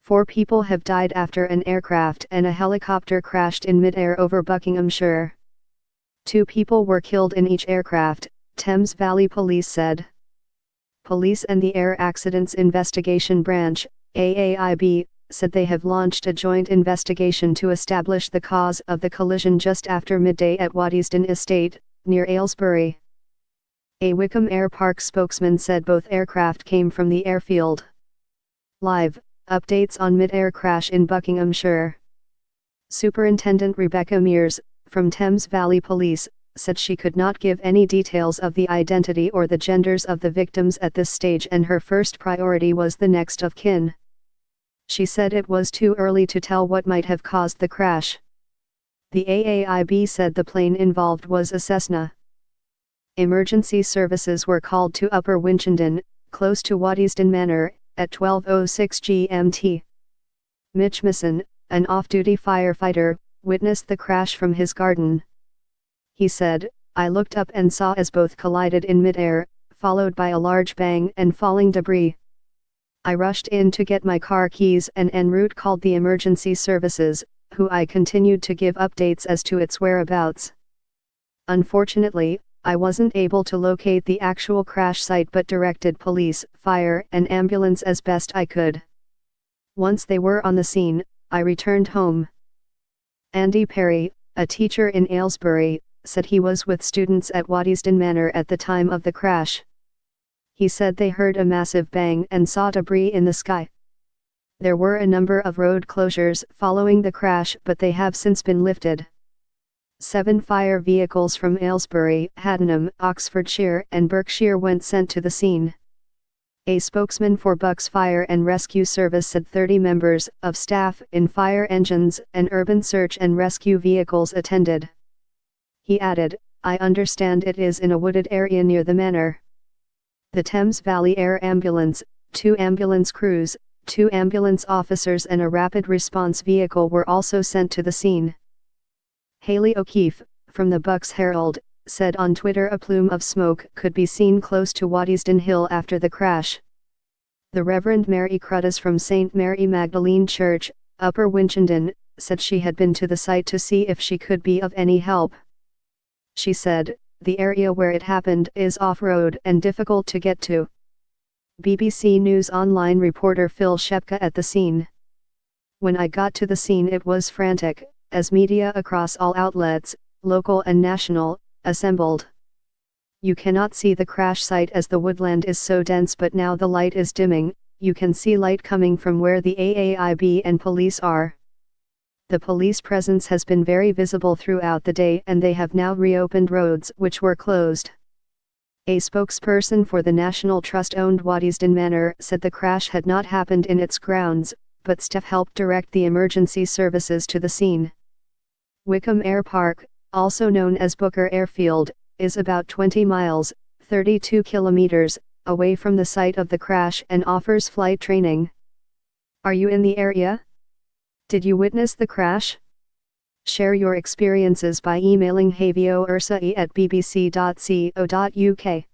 4 people have died after an aircraft and a helicopter crashed in mid-air over Buckinghamshire. 2 people were killed in each aircraft, Thames Valley Police said. Police and the Air Accidents Investigation Branch, AAIB, said they have launched a joint investigation to establish the cause of the collision just after midday at Waddesdon Estate, near Aylesbury. A Wickham Air Park spokesman said both aircraft came from the airfield. Live, updates on mid-air crash in Buckinghamshire. Superintendent Rebecca Mears, from Thames Valley Police, said she could not give any details of the identity or the genders of the victims at this stage, and her first priority was the next of kin. She said it was too early to tell what might have caused the crash. The AAIB said the plane involved was a Cessna. Emergency services were called to Upper Winchenden, close to Waddesdon Manor, at 12:06 GMT. Mitch Misson, an off-duty firefighter, witnessed the crash from his garden. He said, "I looked up and saw as both collided in mid-air, followed by a large bang and falling debris. I rushed in to get my car keys and en route called the emergency services, who I continued to give updates as to its whereabouts. Unfortunately, I wasn't able to locate the actual crash site but directed police, fire and ambulance as best I could. Once they were on the scene, I returned home." Andy Perry, a teacher in Aylesbury, said he was with students at Waddesdon Manor at the time of the crash. He said they heard a massive bang and saw debris in the sky. There were a number of road closures following the crash, but they have since been lifted. 7 fire vehicles from Aylesbury, Haddenham, Oxfordshire and Berkshire went sent to the scene. A spokesman for Bucks Fire and Rescue Service said 30 members of staff in fire engines and urban search and rescue vehicles attended. He added, "I understand it is in a wooded area near the manor." The Thames Valley Air Ambulance, 2 ambulance crews, 2 ambulance officers and a rapid response vehicle were also sent to the scene. Hayley O'Keefe, from the Bucks Herald, said on Twitter a plume of smoke could be seen close to Waddesdon Hill after the crash. The Reverend Mary Cruddas from St. Mary Magdalene Church, Upper Winchenden, said she had been to the site to see if she could be of any help. She said, "The area where it happened is off-road and difficult to get to." BBC News Online reporter Phil Shepka at the scene. "When I got to the scene it was frantic, as media across all outlets, local and national, assembled. You cannot see the crash site as the woodland is so dense, but now the light is dimming, you can see light coming from where the AAIB and police are. The police presence has been very visible throughout the day and they have now reopened roads which were closed." A spokesperson for the National Trust-owned Waddesdon Manor said the crash had not happened in its grounds, but staff helped direct the emergency services to the scene. Wickham Air Park, also known as Booker Airfield, is about 20 miles, 32 kilometers, away from the site of the crash and offers flight training. Are you in the area? Did you witness the crash? Share your experiences by emailing havioursa@bbc.co.uk.